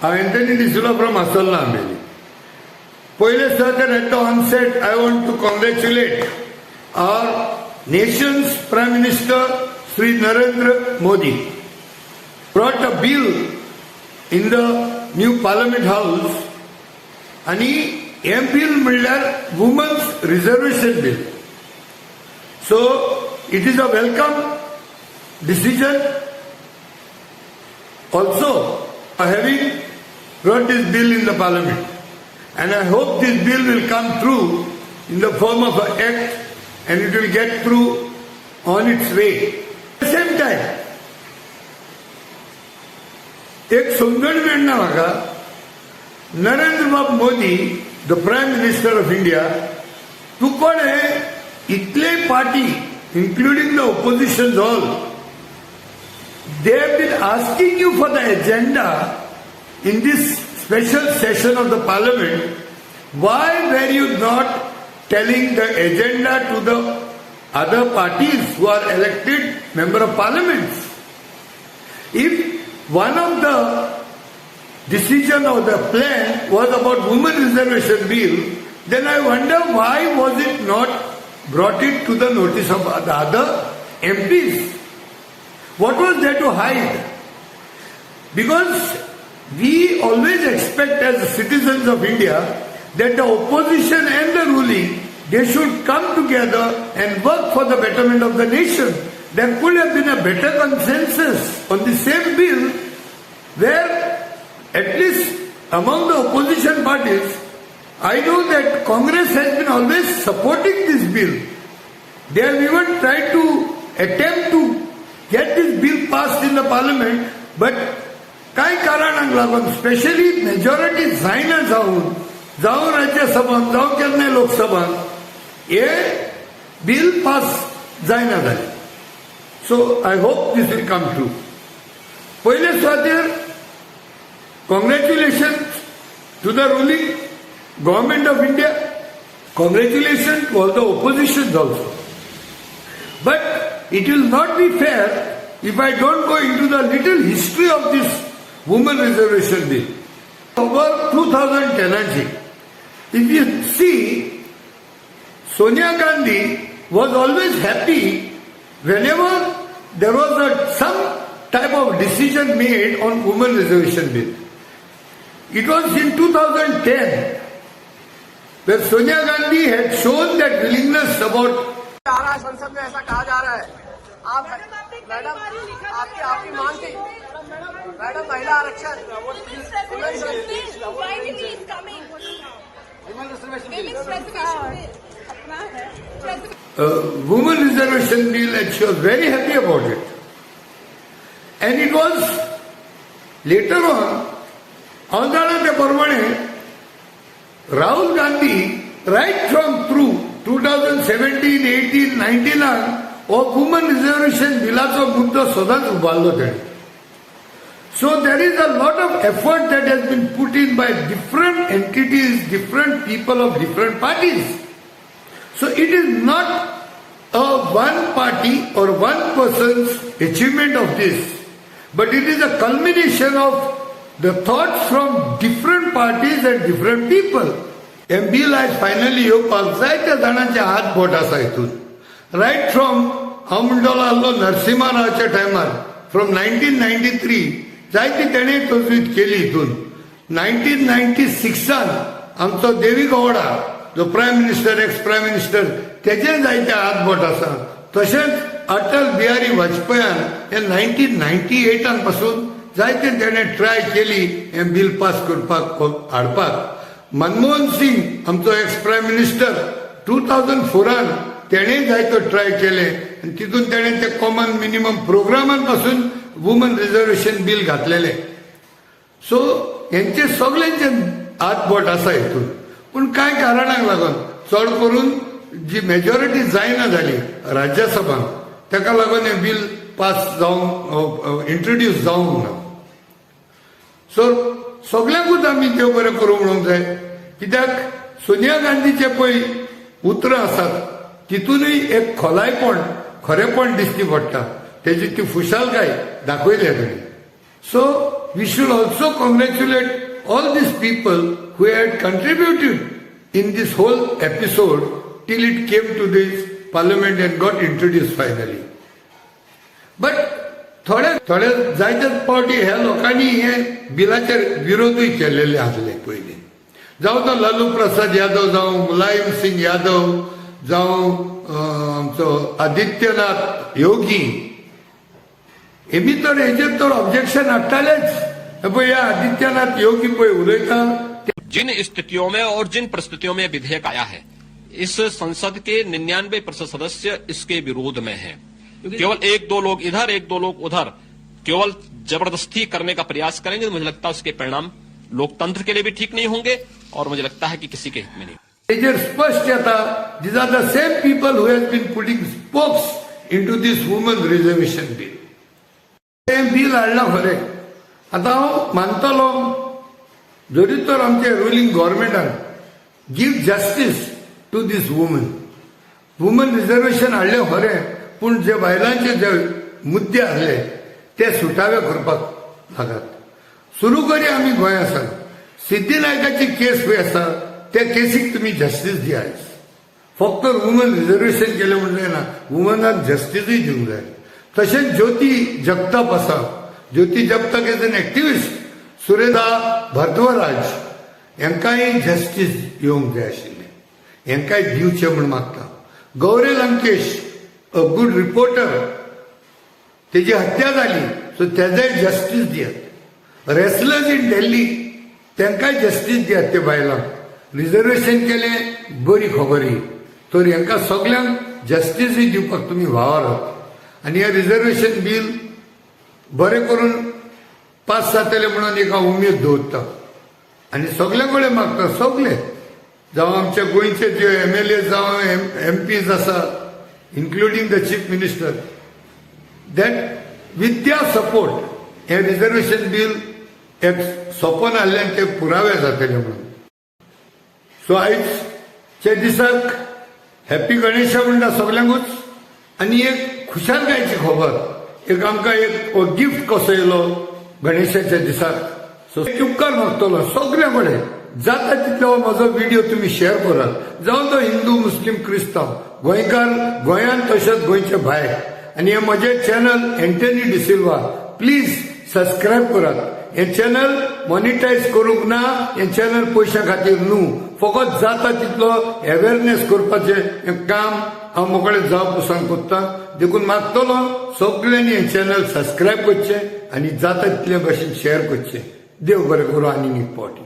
Anthony D'Souza from Asalna Ameli. Poile Sarkar at the onset, I want to congratulate our nation's Prime Minister Sri Narendra Modi. Brought a bill in the new Parliament House and he bill म्हणल्यार Women's Reservation Bill. So it is a welcome decision. Also, having brought this bill in the Parliament, and I hope this bill will come through in the form of an act and it will get through on its way. At the same time, एक समजण मेळना म्हाका नरेंद्र बाब Modi the prime minister of India तूं कोण हे इतले party including the opposition all they have been asking you for the agenda in this special session of the parliament. Why were you not telling the agenda to the other parties who are elected member of parliaments? If one of the decision or the plan was about women reservation bill, then I wonder why was it not brought it to the notice of the other MPs? What was there to hide? Because we always expect as citizens of India that the opposition and the ruling, they should come together and work for the betterment of the nation. There could have been a better consensus on the same bill where at least among the opposition parties, I know that Congress has been always supporting this bill. They have even tried to attempt to get this bill passed in the parliament, but काय कारणांक लागून specially majority जायना जावं राज्यसभान जावं केन्नाय लोकसभान हे bill pass जायना जालें. So I hope this will come true. पयले सुवातेर congratulation to the ruling government of India. Congratulation to all the opposition also. But it will not be fair if I don't go into the little history of this women reservation bill. Over 2010, if you see, Sonia Gandhi was always happy whenever there was some type of decision made on women reservation bill. It was in 2010 where Sonia Gandhi had shown that willingness about संसद में ऐसा कहा जा रहा है. आप madam आपकी मांग थी मैडम महिला आरक्षण women reservation bill, and she was very happy about it. And it was later on आंदोलनाच्या प्रमाणे Rahul Gandhi right from through 2017, 18, 19 हो वुमन रिजर्वेशन बिलाचो मुद्दो सदांच उबारलो ताणें. So there is a lot of effort that has been put in by different entities, different people of different parties. So it is not a one party or one person's achievement of this, but it is a culmination of the thoughts from different parties and different people. हें bill आयज finally येवपाक जायत्या जाणांचे हात बोट आसा हितून. Right from हांव म्हणटलो आसलो नरसिंहा रावच्या टायमार फ्रॉम 1993 जायती तेणें तजवीज केली हितून. 1996 आमचो देवी गौडा जो prime minister ex prime minister तेजे जायते हात बोट आसा. तशेंच अटल बिहारी वाजपेयान हे 1998 पासून जायते तेणें ट्राय केली हें बिल पास करपाक हाडपाक. मनमोहन सिंग आमचो एक्स प्रायम मिनिस्टर 2004 तेणें जायतो ट्राय केले आनी तितून तेणें ते कॉमन मिनिमम प्रोग्रामान पासून वुमन रिजर्वेशन बिल घातलेले. सो हेंचे सगळ्यांचे हात बोट आसा हितून. पूण कांय कारणांक लागून चड करून जी मेजॉरिटी जायना जाली राज्यसभान ताका लागून हें बिल पास जावंक इंट्रोड्यूस जावंक ना. सो सगळ्यांकूच आमी देव बरें करूं म्हणूंक जाय. कित्याक सोनिया गांधीचे पळय उतरां आसात तितूनय एक खोलायपण खरेपण दिश्टी पडटा. तेजी ती खुशालकाय दाखयल्या ताणें. So we should also congratulate all these people who had contributed in this whole episode till it came to this parliament and got introduced finally. But थोड्या जायत्याच पावटी ह्या लोकांनी हे बिलाचेर विरोधूय केलेले आसले पयलीं. जावं तो लालू प्रसाद यादव, जावं मुलायम सिंग यादव, जावं आमचो आदित्यनाथ योगी, हेमी तर हेचेर तर ऑब्जेक्शन हाडटालेच. पळय ह्या आदित्यनाथ योगी पळय उलयता. जिन स्थितियों में और जिन परिस्थितियों में विधेयक आया है, इस संसद के 99% सदस्य इसके विरोध में हैं. केवल एक दो लोग इधर, एक दो लोग उधर केवल जबरदस्ती करने का प्रयास करेंगे तो मुझे लगता है उसके परिणाम लोकतंत्र के लिए भी ठीक नहीं होंगे और मुझे लगता है कि किसी के हित में नहीं. तेजेर स्पष्ट येता, these are the same people who have been putting spokes into this women reservation bill. हे बिल हाडला खरें. आतां हांव मानतलो जरी तर आमच्या रुलिंग गव्हर्मेंटान give justice to this woman reservation हाडलें खरें, पूण जे बायलांचे जे मुद्दे आसले ते सुटावे करपाक लागत. सुरू करी आमी गोंय आसा. सिद्धिनायकाची केस पळय आसा त्या केसीक तुमी जस्टीस दियात. फक्त वुमन रिजर्वेशन केलें म्हणजे ना, वुमनाक जस्टीसूय दिवंक जाय. तशेंच ज्योती जगताप आसा. Jyoti Jagtap is an activist. Surendra Bhardwaj हेंकांय जस्टीस येवंक जाय आशिल्लें, हेंकांय दिवचें म्हूण मागता. Gauri Lankesh a good reporter, तेजी हत्या जाली, सो तेजाय जस्टीस दियात. रेसलर्स इन दिल्ली तांकांय जस्टीस दियात. ते बायलांक रिजर्वेशन केलें बरी खबर ही, तर हेंकां सगल्यांक जस्टीसूय दिवपाक तुमी वावरात. आनी हें रिजर्वेशन बील बरें करून पास जातलें म्हणून एक हांव उमेद दवरता. आनी सगळे कडेन मागता, सगळे जावं आमचे गोंयचे जे MLA जावं MPs आसा, including the chief minister, that with their support हे रिजर्वेशन बिल एक सोपोन हाडलें ते पुरावे जातले म्हणून. सो आयजच्या दिसाक हॅपी गणेशा म्हणटा सगल्यांकूच. आनी एक खुशालकायेची खबर, एक आमकां एक गिफ्ट कसो येयलो गणेशाच्या दिसाक. सो उपकार मागतलो सगळे कडेन जाता तितलो म्हजो व्हिडिओ तुमी शेअर करात. जावं तो हिंदू, मुस्लिम, क्रिस्तांव, गोंयकार गोंयांत तशेंच गोंयचे भायर. आनी हे म्हजें channel Antony D'Silva, please subscribe करात. हें चॅनल मॉनिटायज करूंक ना, हें चॅनल पयशां खातीर न्हू, फकत जाता तितलो अवेरनेस करपाचें काम हांव मोकळें जावं पसून कोत्ता. देखून मागतलो सगळ्यांनी हें चॅनल सबस्क्रायब करचें आनी जाता तितले भाशेन शेअर करचें. देव बरें करूं आनीक एक फावटी.